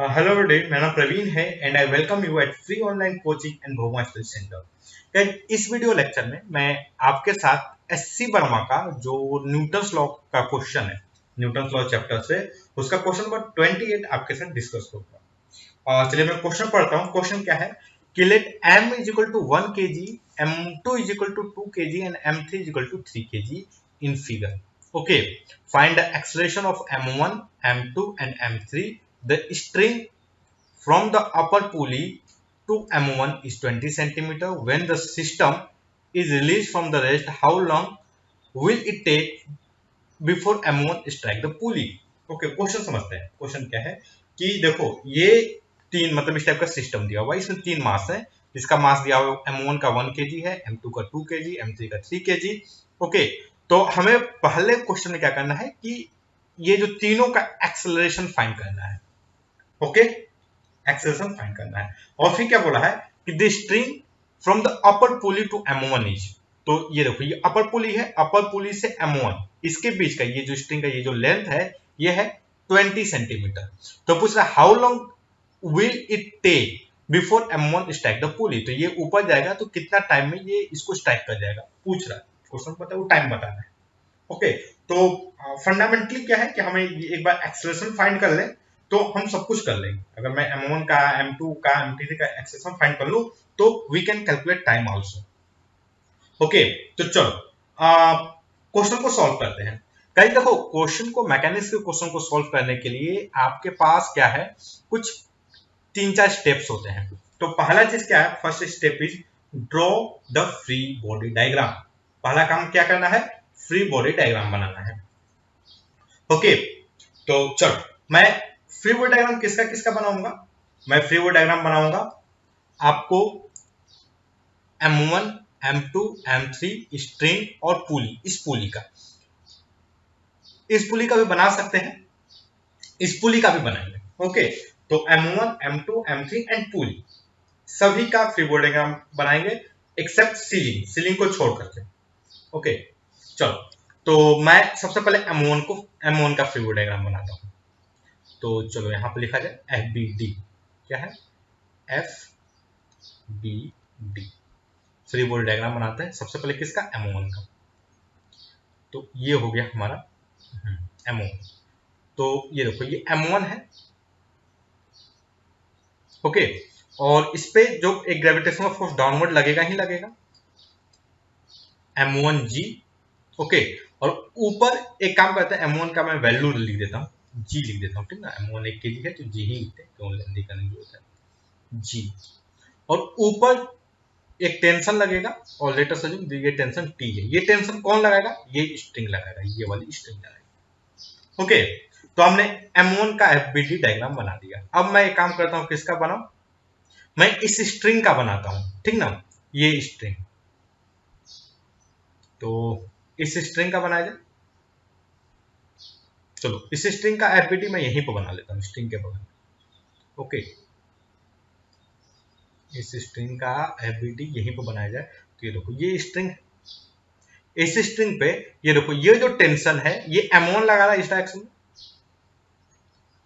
Hello everyday, मेरा नाम प्रवीण है and I welcome you at free online coaching and भोगमा स्टडी सेंटर। इस वीडियो लेक्चर में मैं आपके साथ एससी वर्मा का जो न्यूटन्स लॉ का क्वेश्चन है, न्यूटन्स लॉ चैप्टर से उसका क्वेश्चन नंबर 28 आपके साथ डिस्कस करूंगा। चलिए मैं क्वेश्चन पढ़ता हूँ। क्वेश्चन क्या है कि let m is equal to 1 kg, m2 is equal to 2 kg and m3 is equal to 3 kg in figure. Okay, find the acceleration of m1, m2 and m3. The string from the upper pulley to M1 is 20 centimeter. When the system is released from the rest, how long will it take before M1 strike the pulley? Okay, question समझते हैं। Question क्या है कि देखो ये तीन मतलब इस टाइप का सिस्टम दिया हुआ है, इसमें तीन मास है। इसका मास दिया हुआ M1 का 1 kg है, M2 का 2 kg, M3 का 3 kg। ओके, तो हमें पहले क्वेश्चन में क्या करना है कि ये जो तीनों का एक्सेलरेशन फाइंड करना है। ओके, एक्सेलरेशन फाइंड करना है। और फिर क्या बोला है कि the string from the upper pulley to M1 is, तो ये देखो ये अपर पुली है, अपर पुली से M1 इसके बीच का ये जो स्ट्रिंग का ये जो लेंथ है ये है 20 सेंटीमीटर। तो पूछ रहा है how long will it take before M1 strike the pulley, तो ये ऊपर जाएगा तो कितना टाइम में ये इसको स्ट्राइक कर जाएगा, पूछ रहा है। क्वेश्चन पता है वो टाइम बताना है। ओके, तो फंडामेंटली क्या है कि हमें एक बार एक्सेलरेशन फाइंड कर ले तो हम सब कुछ कर लेंगे। अगर मैं M1 का, M2 का, M3 का एक्सेलरेशन फाइंड कर लूं तो we can calculate time also. Okay, तो चलो क्वेश्चन को सॉल्व करते हैं। कहीं देखो क्वेश्चन को, मैकेनिक्स के क्वेश्चन को सॉल्व करने के लिए आपके पास क्या है, कुछ तीन चार स्टेप्स होते हैं। तो पहला चीज क्या है, first step is draw the free body diagram. पहला काम क्या करना है, फ्री बॉडी डायग्राम बनाना है। ओके, तो चलो मैं फ्री बॉडी डायग्राम किसका किसका बनाऊंगा। मैं फ्री बॉडी डायग्राम बनाऊंगा आपको M1, M2, M3 स्ट्रिंग और पुली, इस पुली का, इस पुली का भी बना सकते हैं, इस पुली का भी बनाएंगे। ओके, तो M1, M2, M3 एंड पुली सभी का फ्री बॉडी डायग्राम बनाएंगे एक्सेप्ट सीलिंग, सीलिंग को छोड़ करके। ओके, चलो तो मैं सबसे पहले M1 का फ्री बॉडी डायग्राम बनाता हूं। तो चलो यहां पे लिखा जाए FBD, क्या है FBD, फ्री बॉडी डायग्राम बनाते हैं सबसे पहले किसका, M1 का। तो ये हो गया हमारा M1। तो ये देखो ये M1 है। ओके, और इस पे जो एक ग्रेविटेशनल फोर्स डाउनवर्ड लगेगा ही लगेगा, M1G। ओके, और ऊपर एक काम करते हैं, M1 का मैं वैल्यू लिख देता हूँ, G लिख देता हूँ, ठीक ना। M1 1 kg है तो G ही लिखते हैं, क्यों लेंदी करने की जरूरत है, G। और ऊपर एक टेंशन लगेगा और लेटर सज्यूम ये टेंशन T है। ये टेंशन कौन लगाएगा, ये स्ट्रिंग लगाएगा, ये वाली स्ट्रिंग लगाएगा। ओके, तो हमने M1 का FBD डायग्राम बना दिया। अब मैं एक काम करता हूं, किसका बनाऊं, मैं इस स्ट्रिंग का बनाता हूं, ठीक ना, ये स्ट्रिंग। तो इस स्ट्रिंग का बनाया जाए। चलो इस स्ट्रिंग का FBD मैं यहीं पर बना लेता हूं, स्ट्रिंग के बगल में। ओके, इस स्ट्रिंग का FBD यहीं पर बनाया जाए। तो ये देखो ये स्ट्रिंग, इस स्ट्रिंग पे ये देखो ये जो टेंशन है ये M1 लगा रहा है इस डायरेक्शन में।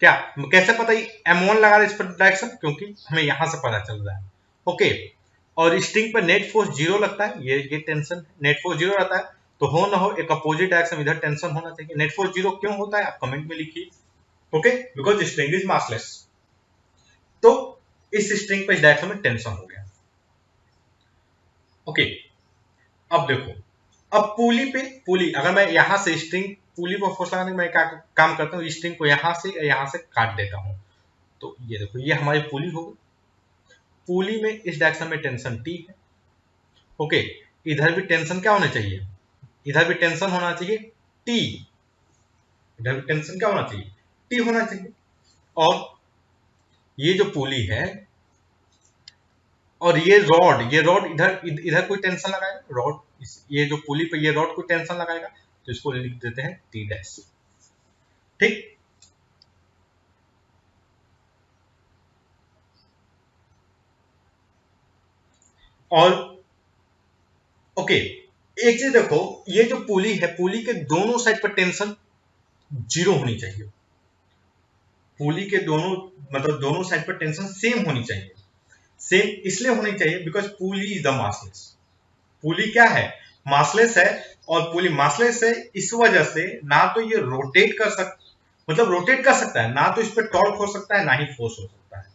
क्या कैसे पता ये M1 लगा रहा है इस पर डायरेक्शन, क्योंकि हमें यहां से पता चल रहा है। ओके, और स्ट्रिंग पर नेट फोर्स जीरो लगता है, ये टेंशन नेट फोर्स जीरो रहता है, तो हो ना हो एक अपोजिट डायरेक्शन इधर टेंशन होना चाहिए। नेट फोर्स जीरो क्यों होता है आप कमेंट में लिखिए। Okay, because string is massless. तो इस स्ट्रिंग पर इस डायरेक्शन में टेंशन हो गया। ओके, अब देखो, अब पुली पे, पुली अगर मैं यहां से स्ट्रिंग, पुली को फोर्स लगाने में मैं क्या काम करता हूँ, स्ट्रिंग को यहां से काट देता हूं। तो ये देखो ये हमारी पुली हो गई। पुली में इस डायरेक्शन में टेंशन T है। ओके, इधर भी टेंशन क्या होना चाहिए, इधर भी टेंशन होना चाहिए T, इधर भी टेंशन क्या होना चाहिए, T होना चाहिए। और ये जो पुली है और ये रॉड इधर इधर कोई टेंशन लगाएगा, रॉड ये जो पुली पे ये रॉड कोई टेंशन लगाएगा, तो इसको लिख देते हैं T डैश। ठीक, और ओके, एक चीज देखो, ये जो पुली है, पुली के दोनों साइड पर टेंशन जीरो होनी चाहिए। पुली के दोनों मतलब दोनों साइड पर टेंशन सेम होनी चाहिए। सेम इसलिए होनी चाहिए because pulley is the massless. Pulley क्या है? मासलेस है। और पुली मासलेस है इस वजह से ना तो ये रोटेट कर रोटेट कर सकता है, ना तो इस पर टॉर्क हो सकता है, ना ही फोर्स हो सकता है।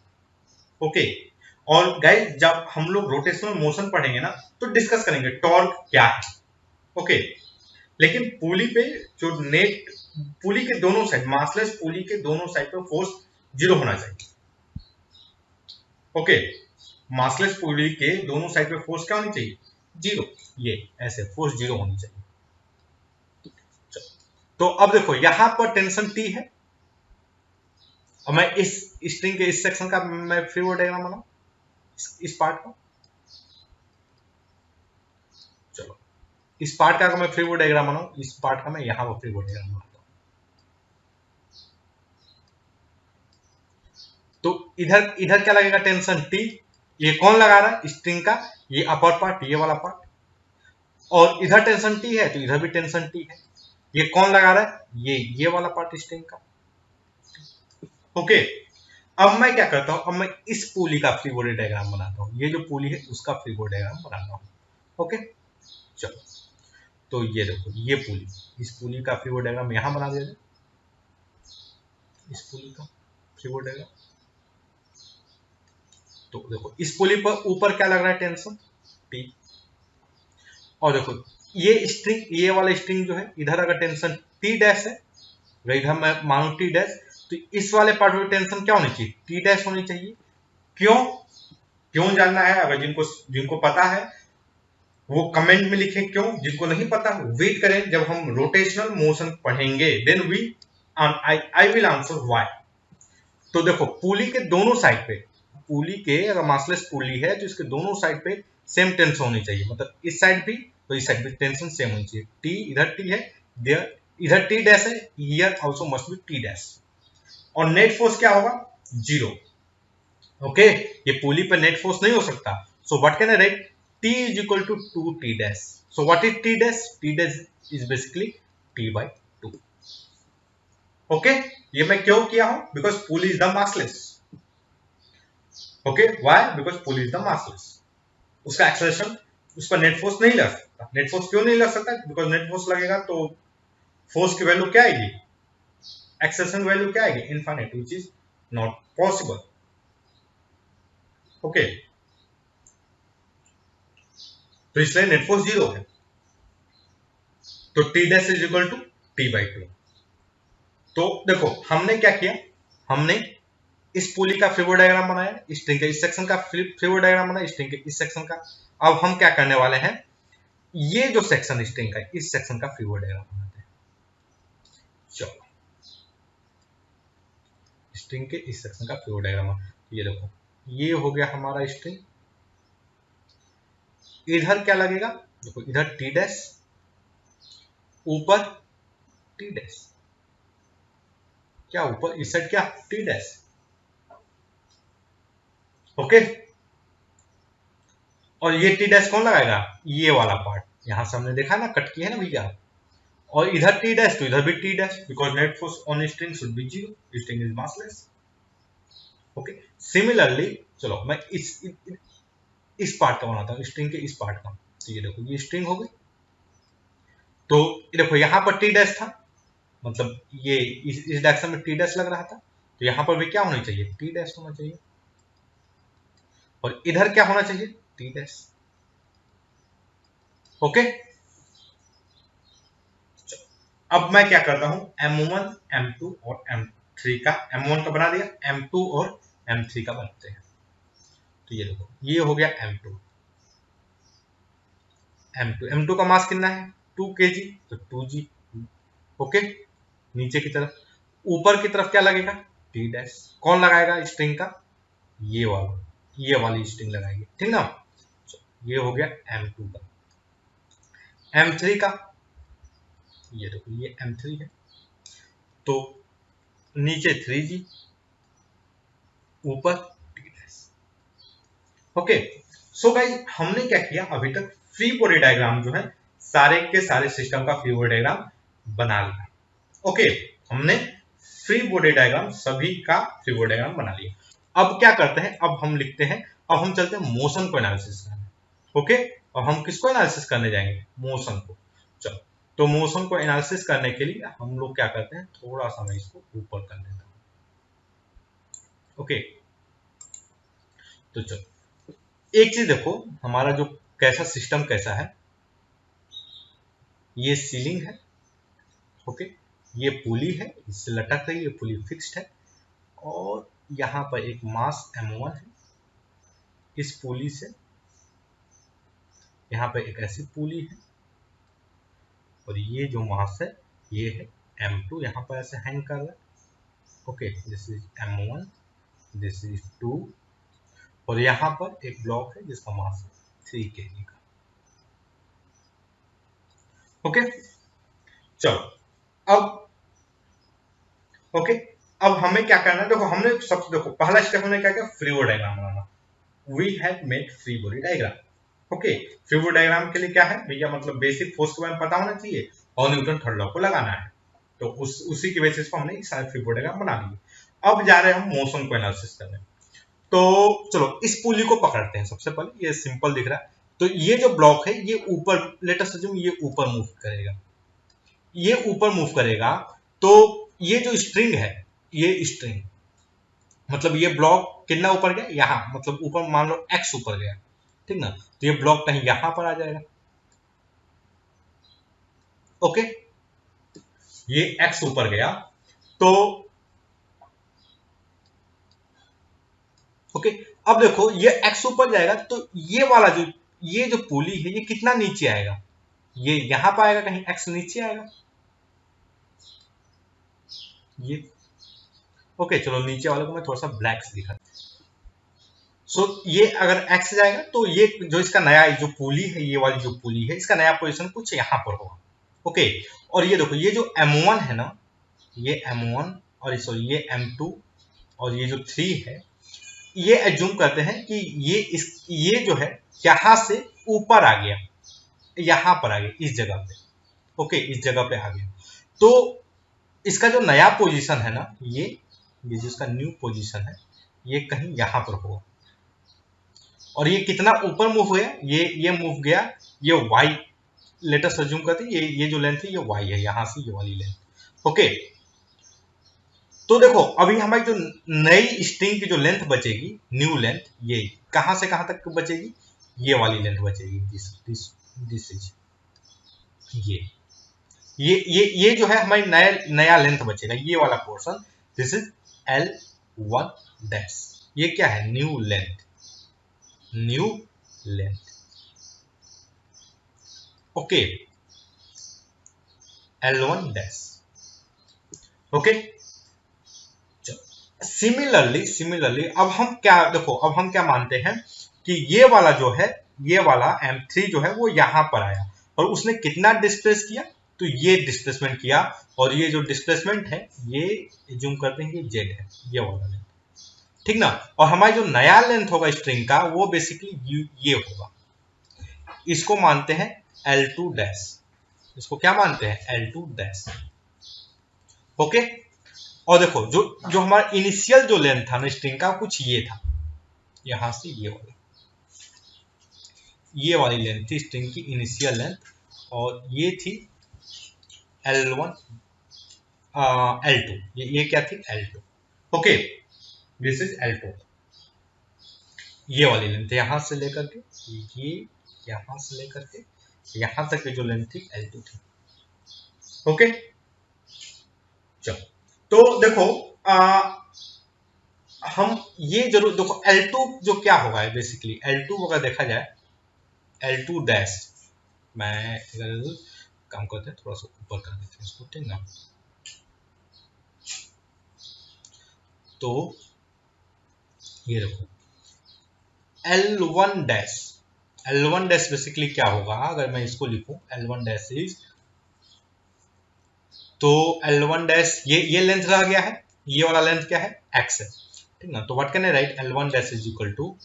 ओके। और गाइस जब हम लोग रोटेशनल मोशन पढ़ेंगे ना तो डिस्कस करेंगे टॉर्क क्या है। ओके। लेकिन पुली पे जो नेट पुली के दोनों साइड मासलेस पुली के दोनों साइड पे फोर्स 0 होना चाहिए। ओके। मासलेस पुली के दोनों साइड पे फोर्स क्या होनी चाहिए? 0। ये ऐसे फोर्स 0 होनी चाहिए। तो अब देखो यहां पर टेंशन T है और मैं इस स्ट्रिंग के इस सेक्शन का मैं फ्री बॉडी डायग्राम बनाऊं, इस पार्ट का। चलो इस पार्ट का मैं फ्री बॉडी डायग्राम बनाऊं, इस पार्ट का मैं यहां पर फ्री बॉडी डायग्राम बनाता हूं। तो इधर इधर क्या लगेगा? Tension T। ये कौन लगा रहा है? स्ट्रिंग का ये अपर पार्ट, ये वाला पार्ट। और इधर टेंशन T है तो इधर भी टेंशन T है। ये कौन लगा रहा है? ये वाला पार्ट स्ट्रिंग का। ओके। अब मैं क्या करता हूं, अब मैं इस पुली का फ्री बॉडी डायग्राम बनाता हूं। ये जो पुली है उसका फ्री बॉडी डायग्राम बनाता हूं। ओके। चलो तो ये देखो ये पुली, इस पुली का फ्री बॉडी डायग्राम यहां बना दिया जाए। इस पुली का फ्री बॉडी डायग्राम। तो देखो इस पुली पर ऊपर क्या लग रहा है? Tension T। और देखो ये स्ट्रिंग, ये वाला स्ट्रिंग जो है इधर अगर टेंशन T डैश है, अगर इधर मैं मानू T डैश, तो इस वाले पार्ट में टेंशन क्या होनी चाहिए? T डैश होनी चाहिए। क्यों? क्यों जानना है? अगर जिनको पता है वो कमेंट में लिखें क्यों। जिनको नहीं पता वेट करें, जब हम रोटेशनल मोशन पढ़ेंगे then I will answer why. तो देखो पुली के दोनों साइड पे, पुली के अगर मासलेस पुली है तो इसके दोनों साइड पे सेम टेंशन होनी चाहिए। मतलब इस साइड भी तो इस साइड भी टेंशन सेम होनी चाहिए। T इधर T है, इधर T डैश है, here also must be T dash. और नेट फोर्स क्या होगा? 0। ओके। ये पुली पे नेट फोर्स नहीं हो सकता। So what can I right? T is equal to 2T dash. So what is T dash? T dash is basically T by 2. Okay? ये मैं क्यों किया हूं? Because pull is the massless. Okay? Why? Because pull is the massless. उसका acceleration, उस पर net force नहीं लग सकता। नेट फोर्स क्यों नहीं लग सकता? बिकॉज नेट फोर्स लगेगा तो फोर्स की वैल्यू क्या आएगी? एक्सेलरेशन वैल्यू क्या आएगी? Infinite, which is not possible. Okay. तो इसलिए नेट फोर्स 0 है। तो T dash is equal to T by 2। तो देखो हमने क्या किया, हमने इस पुली का फ्री बॉडी डायग्राम बनाया, स्ट्रिंग के इस सेक्शन का फ्री बॉडी डायग्राम बनाया, स्ट्रिंग के इस सेक्शन का। अब हम क्या करने वाले हैं, ये जो सेक्शन स्ट्रिंग का इस सेक्शन का फ्री बॉडी डायग्राम बनाते हैं। चलो स्ट्रिंग के इस सेक्शन का फ्री बॉडी डायग्राम, ये देखो ये हो गया हमारा स्ट्रिंग। इधर क्या लगेगा? देखो इधर T डैश, ऊपर T डैश, क्या ऊपर इस साइड क्या? T dash. ओके। और ये T डैश कौन लगाएगा? ये वाला पार्ट, यहां से हमने देखा ना, कट किया है ना भैया। और इधर T डैश तो इधर भी T dash, because net force on string should be 0, string is massless. Okay. Similarly चलो मैं इस पार्ट का बनाता हूं, स्ट्रिंग के इस पार्ट का। तो ये देखो ये स्ट्रिंग हो गई। तो देखो यहां पर T डैश था, मतलब ये इस डायरेक्शन में T डैश लग रहा था, तो यहां पर भी क्या होना चाहिए? T डैश होना चाहिए। और इधर क्या होना चाहिए? T dash. ओके। अब मैं क्या करता हूं, M1, M2 और M3 का, M1 का बना दिया, M2 और M3 का बनाते हैं। तो ये देखो ये हो गया M2। M2 का मास कितना है? 2 kg, तो 2g। ओके। नीचे की तरफ, ऊपर की तरफ क्या लगेगा? T dash. कौन लगाएगा स्ट्रिंग का? ये वाली स्ट्रिंग लगाएगी, ठीक ना। ये हो गया M2 का। M3 का, ये देखो ये M3 है, तो नीचे 3g, ऊपर T dash. Okay. So guys हमने क्या किया अभी तक, फ्री बॉडी डायग्राम जो है सारे के सारे सिस्टम का फ्री बॉडी डायग्राम बना लिया। ओके। हमने फ्री बॉडी डायग्राम, सभी का फ्री बॉडी डायग्राम बना लिया। अब क्या करते हैं, अब हम लिखते हैं, अब हम चलते हैं मोशन को एनालिसिस करने। ओके, और हम किसको एनालिसिस करने जाएंगे, मोशन को। चलो, तो मोशन को एनालिसिस करने के लिए हम लोग क्या करते हैं, थोड़ा सा मैं इसको ऊपर कर देता हूं। ओके, तो चलो एक चीज देखो, हमारा जो कैसा सिस्टम कैसा है, ये सीलिंग है। ओके, ये पुली है, इससे लटक रही है, पुली फिक्स्ड है, और यहां पर एक मास M1 है। इस पुली से यहाँ पे एक ऐसी पुली है, और ये जो मास है ये है M2, यहाँ पर ऐसे हैंग कर रहा है। Okay, this is M1, this is 2, और यहाँ पर एक ब्लॉक है जिसका मास है 3 kg का। ओके, चलो अब ओके, अब हमें क्या करना है, देखो हमने सबसे, देखो पहला स्टेप हमने क्या किया, फ्री बॉडी डायग्राम बनाना। We have made free body diagram. Okay, free body diagram के लिए क्या है भैया, मतलब बेसिक फोर्स के बारे में पता होना चाहिए और न्यूटन थर्ड लॉ को लगाना है। तो उसी की बेसिस पर हमने सारे फ्री बॉडी डायग्राम बना लिए। अब जा रहे हैं हम मोशन को एनालिसिस करने। तो चलो इस पुली को पकड़ते हैं। सबसे पहले ये सिंपल दिख रहा है, तो ये जो ब्लॉक है ये ऊपर, लेट अस अज्यूम ये ऊपर मूव करेगा, ये ऊपर मूव करेगा। तो ये जो स्ट्रिंग है, ये स्ट्रिंग मतलब ये ब्लॉक कितना ऊपर गया, यहां मतलब ऊपर मान लो x ऊपर गया, ठीक ना, तो ये ब्लॉक कहीं यहां पर आ जाएगा। ओके, ये x ऊपर गया, तो ओके, अब देखो ये x ऊपर जाएगा, तो ये वाला जो, ये जो पुली है ये कितना नीचे आएगा, ये यहां पर आएगा, कहीं x नीचे आएगा ये। ओके, चलो नीचे वाले को मैं थोड़ा सा ब्लैक से दिखा। सो ये अगर x जाएगा तो ये जो इसका नया जो पुली है, ये वाली जो पुली है, इसका नया पोजीशन कुछ यहां पर होगा। ओके, और ये देखो ये जो M1 है ना, ये M1 और सॉरी ये M2 और ये जो 3 है, ये एज्यूम करते हैं कि ये जो है यहां से ऊपर आ गया, यहां पर आ गया इस जगह पे। ओके, इस जगह पे आ गया, तो इसका जो नया पोजीशन है ना, ये जो इसका न्यू पोजीशन है, ये कहीं यहां पर होगा। और ये कितना ऊपर मूव हुआ, ये मूव गया, ये y, लेट अस अज्यूम करते हैं ये जो लेंथ है ये y है, यहां से ये वाली लेंथ। ओके, तो देखो अभी हमारी जो नई स्ट्रिंग की जो लेंथ बचेगी, न्यू लेंथ, ये कहां से कहां तक बचेगी, ये वाली लेंथ बचेगी, दिस इज ये जो है हमारी नया लेंथ बचेगा, ये वाला portion, this is L1 dash. ये क्या है, new length, new length. Okay, L1 dash. Okay, similarly अब हम क्या, देखो अब हम क्या मानते हैं कि ये वाला जो है, ये वाला M3 जो है वो यहां पर आया, और उसने कितना डिस्प्लेस किया, तो ये डिस्प्लेसमेंट किया, और ये जो डिस्प्लेसमेंट है ये जूम करते हैं, ये Z है, ये वाला लेंथ, ठीक ना। और हमारा जो नया लेंथ होगा स्ट्रिंग का, वो बेसिकली ये होगा, इसको मानते हैं L2 डैश, इसको क्या मानते हैं, L2 डैश। ओके, और देखो जो जो हमारा इनिशियल जो लेंथ था ना स्ट्रिंग का, कुछ ये था, यहां से ये वाली लेंथ थी स्ट्रिंग की इनिशियल लेंथ, और ये थी L1 L2, ये क्या थी, L2। Okay, this is L2, ये वाली लेंथ यहां से लेकर के, ये यहां से लेकर के यहां तक की जो लेंथ थी L2 थी। ओके, चलो तो देखो हम ये जरूर देखो L2 जो क्या होगा, बेसिकली L2 अगर देखा जाए, L2 डैश, मैं अगर काम करते हैं थोड़ा सा ऊपर कर देते हैं इसको, ठीक ना, तो ये देखो L1 dash, L1 dash basically क्या होगा, अगर मैं इसको लिखूं L1 डैश इज, तो L1 डैश ये लेंथ रह गया है, ये वाला लेंथ क्या है, x है, ठीक ना। तो what can I write, L1 dash is equal to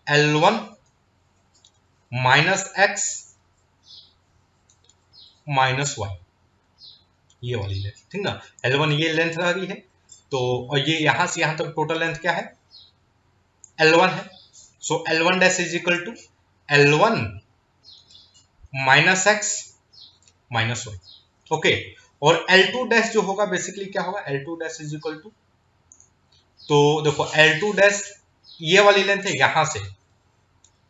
L1 minus x minus y। ये वाली लेंथ, ठीक ना। L1 ये लेंथ रही है, तो और ये यहां से यहां तक टोटल लेंथ क्या है, L1 है। So L1 dash is equal to L1 minus x minus y. Okay, और L2 डैश जो होगा बेसिकली क्या होगा, L2 dash is equal to, तो देखो L2 डैश ये वाली लेंथ है यहां से,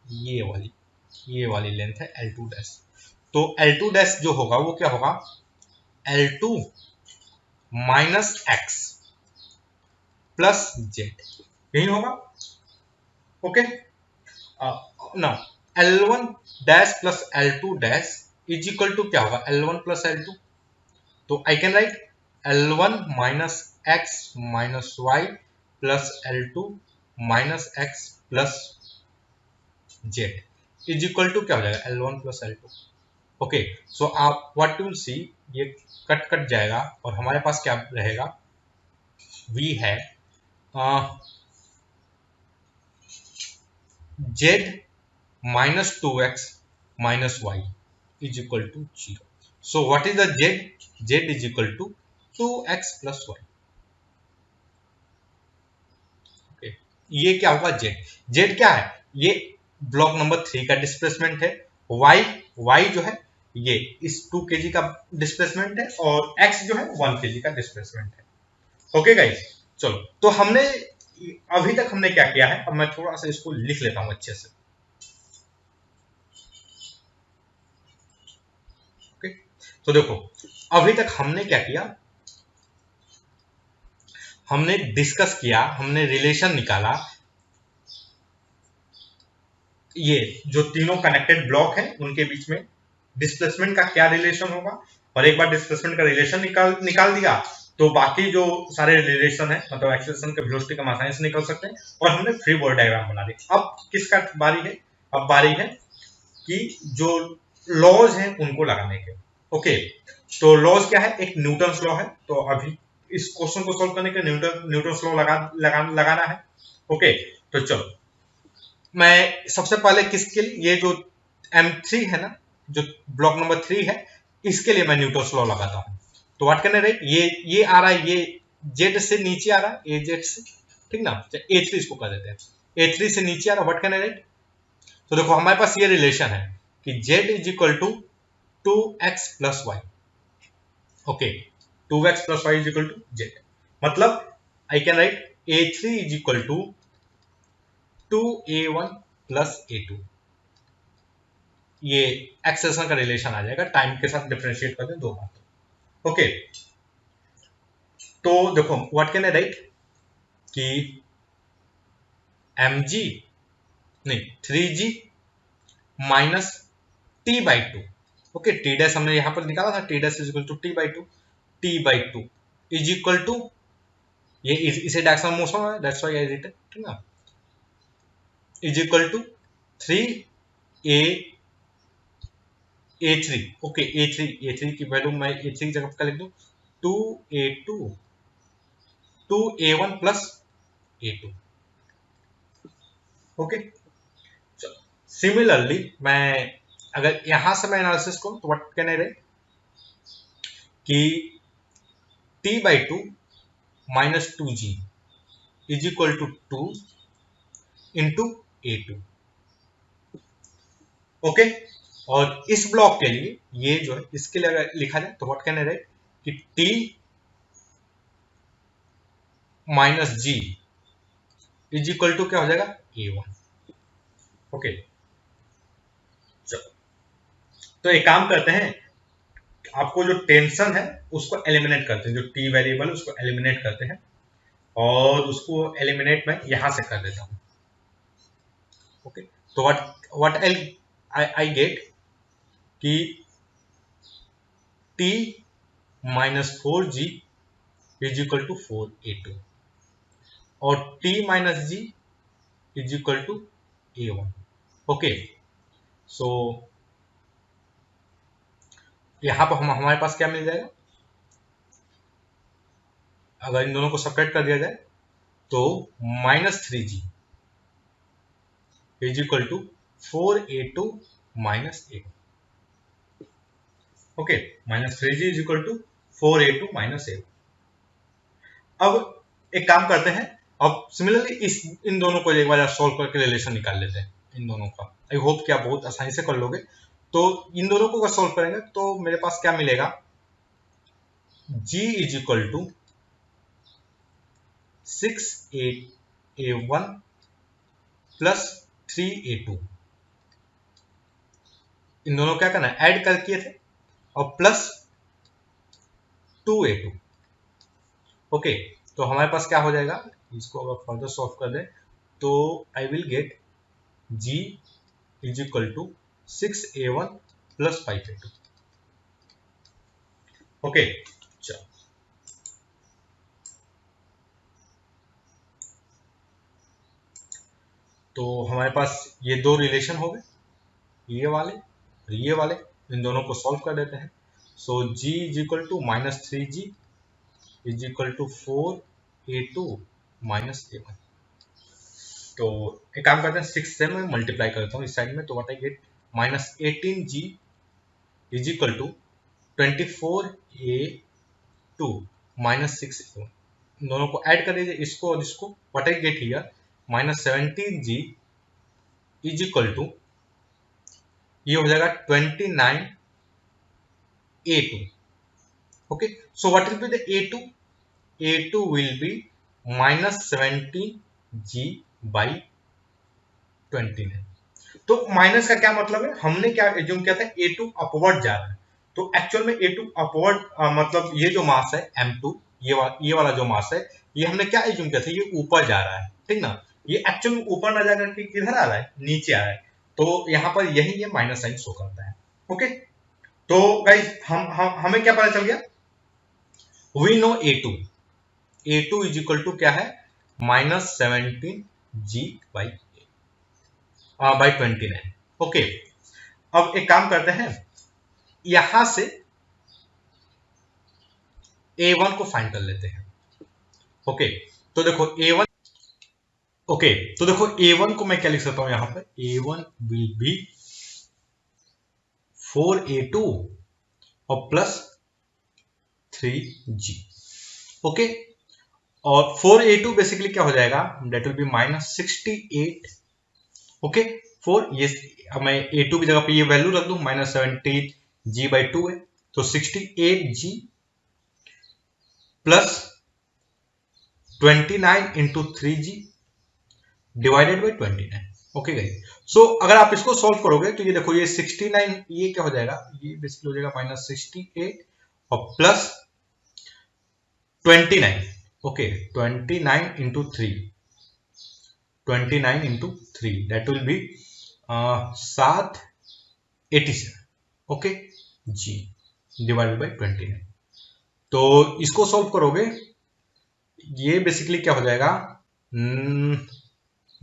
ये वाली लेंथ है L2 डैश, तो L2 डैश जो होगा वो क्या होगा, L2 minus x plus Z, यही होगा। ओके ना, L1 dash plus L2 dash is equal to क्या होगा, L1 प्लस L2, तो I can write L1 minus x minus y plus L2 minus x plus z is equal to क्या हो जाएगा, L1 plus L2। Okay, सो आप what you will see, ये cut cut जाएगा और हमारे पास क्या रहेगा, वी है z minus 2x minus y is equal to 0। So what is the z, z is equal to 2x plus Y. Okay, ये क्या होगा, जेड, जेड क्या है, ये ब्लॉक नंबर 3 का डिस्प्लेसमेंट है, वाई, वाई जो है ये इस 2 kg का डिस्प्लेसमेंट है, और x जो है 1 kg का डिस्प्लेसमेंट है। ओके गाइस, चलो तो हमने अभी तक हमने क्या किया है, अब मैं थोड़ा सा इसको लिख लेता हूं अच्छे से। ओके, तो देखो अभी तक हमने क्या किया, हमने डिस्कस किया, हमने रिलेशन निकाला, ये जो तीनों कनेक्टेड ब्लॉक हैं उनके बीच में डिस्प्लेसमेंट का क्या रिलेशन होगा, और एक बार डिस्प्लेसमेंट का रिलेशन निकाल दिया तो बाकी जो सारे रिलेशन है, मतलब एक्सेलरेशन के वेलोसिटी का आसानी से निकल सकते हैं, और हमने फ्री बॉडी डायग्राम बना दी। अब किसका बारी है, अब बारी है कि जो लॉज हैं उनको लगाने के। ओके, तो लॉज क्या है, एक न्यूटन लॉ है, तो अभी इस क्वेश्चन को सोल्व करने के न्यूटन लॉ लगाना है। ओके, तो चलो मैं सबसे पहले किसके लिए, ये जो M3 है ना, जो ब्लॉक नंबर 3 है, इसके लिए मैं न्यूटन लॉ लगाता हूं। तो व्हाट कैन आई राइट, ये आ रहा है, ये जेड से नीचे आ रहा है, ए जेड से, ठीक ना, A3 इसको कर देते हैं, A3 से नीचे आ रहा है, व्हाट कैन आई राइट, तो देखो हमारे पास ये रिलेशन है कि Z is equal to 2x plus Y. Okay, 2x plus Y is equal to Z, मतलब I can write A3 is equal to 2A1 plus A2, ये एक्सेशन का relation आ जाएगा, टाइम के साथ डिफरेंशिएट करते हैं दो बार। ओके, तो देखो व्हाट कैन आई राइट कि mg नहीं 3g minus T by two. Okay, T dash हमने यहां पर निकाला था, T dash is equal to T by two, T by two is equal to, ये इसे डायरेक्शनल मोशन है, दैट्स व्हाई आई रिटन, ठीक ना, is equal to 3a A3। Okay, A3 की वैल्यू मैं A3 की जगह पर लिख दूं 2A2 2A1 plus A2। Okay, similarly मैं अगर यहां से मैं एनालिसिस करूं तो व्हाट कैन आई राइट कि t by two minus 2g is equal to 2 into A2। Okay, और इस ब्लॉक के लिए ये जो है इसके लिए अगर लिखा जाए तो व्हाट कैन आई राइट कि t minus g is equal to क्या हो जाएगा, A1। ओके, तो एक काम करते हैं, आपको जो टेंशन है उसको एलिमिनेट करते हैं, जो टी वेरिएबल है उसको एलिमिनेट करते हैं, और उसको एलिमिनेट मैं यहां से कर देता हूं। ओके, तो व्हाट आई गेट कि T minus 4g is equal to 4A2, और T minus G is equal to A1। Okay, so यहां पर हमारे पास क्या मिल जाएगा, अगर इन दोनों को सेपरेट कर दिया जाए तो -3g is equal to 4A2 minus A। Okay, -3g is equal to 4a2 minus a1। अब एक काम करते हैं, अब सिमिलरली इन दोनों को एक बार सॉल्व करके रिलेशन निकाल लेते हैं इन दोनों का। आई होप कि आप बहुत आसानी से कर लोगे। तो इन दोनों को अगर सॉल्व करेंगे तो मेरे पास क्या मिलेगा, g is equal to 6a1 plus 3a2। इन दोनों क्या करना है, ऐड कर किए थे, और प्लस 2a2। ओके, तो हमारे पास क्या हो जाएगा, इसको अगर फर्दर सॉल्व कर दें तो I will get g is equal to 6a1 plus 5a2। Okay, चलो तो हमारे पास ये दो रिलेशन हो गए, ये वाले और ये वाले। इन दोनों को सॉल्व कर देते हैं। So g is equal to minus 3g is equal to 4a2 minus a1। तो एक काम करते हैं, 6 से मैं मल्टीप्लाई करता हूँ इस साइड में, तो what I get minus 18g is equal to 24a2 minus 6a1। इन दोनों को ऐड कर दीजिए, इसको और इसको, what I get here minus 17g is equal to, ये हो जाएगा 29a2। Okay, so what will be the a2? a2 will be minus 17g by 29। तो माइनस का क्या मतलब है, हमने क्या एज्यूम किया था, a2 अपवर्ड जा रहा है, तो एक्चुअल में a2 अपवर्ड मतलब ये जो मास है m2, ये वाला जो मास है, ये हमने क्या एज्यूम किया था, ये ऊपर जा रहा है, ठीक ना। ये एक्चुअल में ऊपर ना जाकर के किधर आ रहा है, नीचे आ रहा है। तो यहाँ पर यही ये माइनस साइन शो करता है। ओके, तो गाइस हमें क्या पता चल गया, we know a2 is equal to क्या है, माइनस 17g बाई 29। ओके, अब एक काम करते हैं, यहां से a1 को फाइंड कर लेते हैं। ओके, तो देखो a1, ओके, तो देखो a1 को मैं क्या लिख सकता हूं यहां पर, a1 विल बी 4a2 और प्लस 3g। ओके, और 4a2 बेसिकली क्या हो जाएगा, that will be minus 68। Okay, 4 ये मैं a2 की जगह पे ये वैल्यू रख दूं, माइनस 17g बाई 2 है, तो 68g plus 29 into 3g divided by 29। Okay guys, so अगर आप इसको सॉल्व करोगे तो ये देखो, ये 69, ये क्या हो जाएगा, ये बेसिकली हो जाएगा माइनस 68 और plus 29। Okay, 29 into 3, 29 into 3 that will be 787। Okay, G divided by 29। तो इसको सॉल्व करोगे, ये बेसिकली क्या हो जाएगा,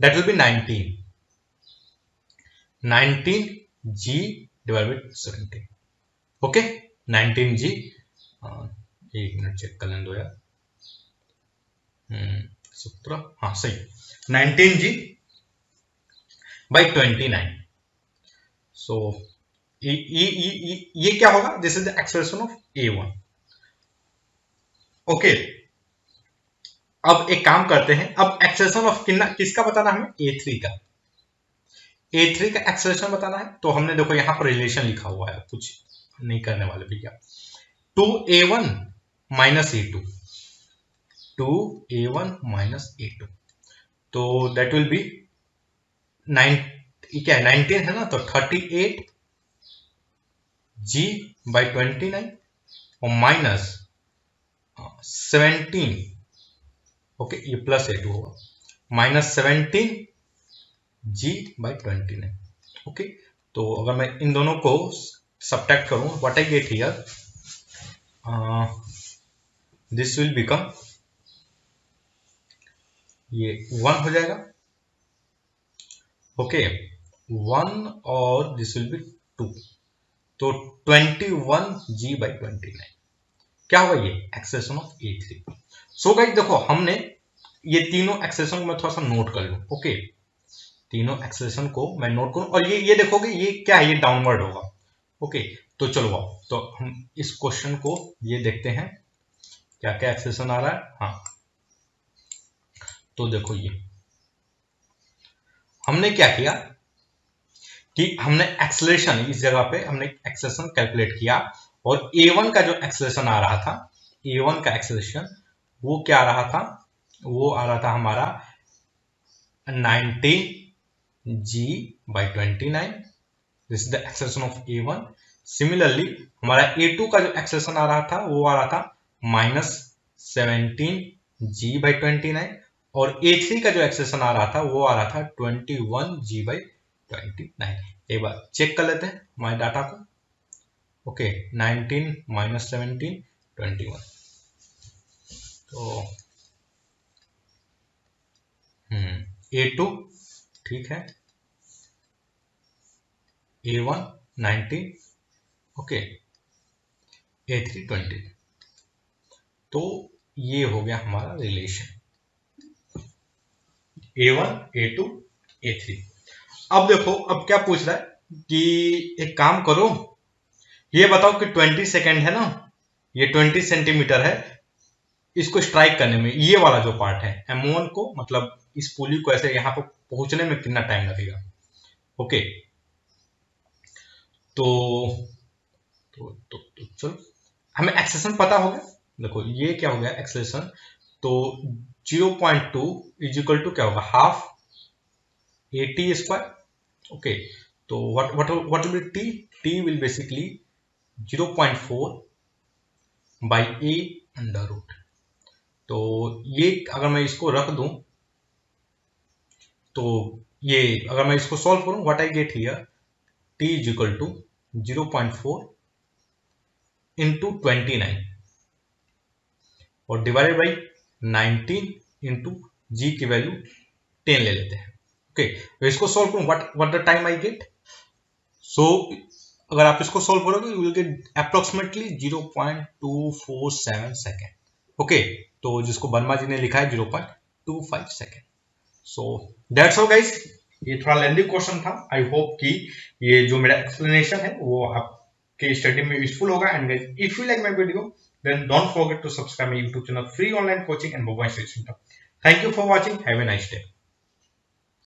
that will B 19g divide by 17। Okay, 19g, एक मिनट चेक कर लें दो यार, 17, हाँ सही, 19g बाई 29। सो ये क्या होगा, this is the expression of a1। Okay, अब एक काम करते हैं, अब एक्सप्रेशन ऑफ किसका बताना हमें, a3 का। a3 का एक्सप्रेशन बताना है, तो हमने देखो यहां पर रिलेशन लिखा हुआ है, कुछ नहीं करने वाले भैया। 2a1 minus a2, 2a1 minus a2, तो दैट विल बी 9, क्या है 19 है ना, तो 38g बाई 29 और माइनस 17, ओके ये प्लस a2 होगा, माइनस 17g बाई 29। ओके, तो अगर मैं इन दोनों को सब्ट्रैक्ट करूं, what I get here, this will become, ये 1 हो जाएगा। ओके, 1 और दिस विल बी 2, तो 21g बाई 29 क्या होगा, ये expression of a3। So guys देखो, हमने ये तीनों एक्सप्रेशन को मैं थोड़ा सा नोट कर लूं। ओके, तीनों एक्सप्रेशन को मैं नोट करूं, और ये देखोगे ये क्या है, ये डाउनवर्ड होगा। ओके, तो चलो आओ, तो हम इस क्वेश्चन को ये देखते हैं क्या क्या एक्सप्रेशन आ रहा है। हाँ, तो देखो ये हमने क्या किया कि हमने एक्सेलरेशन इस जगह पे हमने एक्सेलरेशन कैलकुलेट किया, और a1 का जो एक्सेलरेशन आ रहा था, a1 का एक्सेलरेशन वो क्या आ रहा था, वो आ रहा था हमारा 90 g by 29। This is the acceleration of a1। Similarly हमारा a2 का जो एक्सेलरेशन आ रहा था वो आ रहा था -17 g by 29, और a3 का जो एक्सेलरेशन आ रहा था वो आ रहा था 21 g by 29। एक बार चेक कर लेते हैं हमारे डाटा को। ओके, 19 - 17 21, तो a2 ठीक है, a1 19, ओके, a3 20। तो ये हो गया हमारा रिलेशन a1 a2 a3। अब देखो, अब क्या पूछ रहा है कि एक काम करो, ये बताओ कि 20 सेकेंड है ना, ये 20 सेंटीमीटर है, इसको स्ट्राइक करने में ये वाला जो पार्ट है M1 को, मतलब इस पुली को ऐसे यहाँ पर पहुंचने में कितना टाइम लगेगा। ओके, तो चलो, हमें एक्सेलेरेशन पता हो गया। देखो ये क्या हो गया एक्सेलेरेशन, तो 0.2 इज इक्वल टू क्या होगा, हाफ at स्क्वायर। ओके, तो what will be t will basically 0.4 by a under root. तो ये अगर मैं इसको रख दूं, तो ये अगर मैं इसको सॉल्व करूं, what I get here, t is equal to 0.4 into 29 और डिवाइडेड बाई 19 इंटू जी की वैल्यू 10 ले लेते हैं। ओके, तो इसको सॉल्व करूं, what the time I get, so अगर आप इसको सॉल्व करोगे you will get approximately 0.247 second. Okay, तो जिसको वर्मा जी ने लिखा है 0.25 second. So that's all guys, ये थोड़ा लेंथी क्वेश्चन था। आई होप कि ये जो मेरा एक्सप्लेनेशन है वो आपके स्टडी में यूजफुल होगा। And guys, if you like my video then don't forget to subscribe my YouTube channel, free online coaching and mobile section. Thank you for watching. Have a nice day.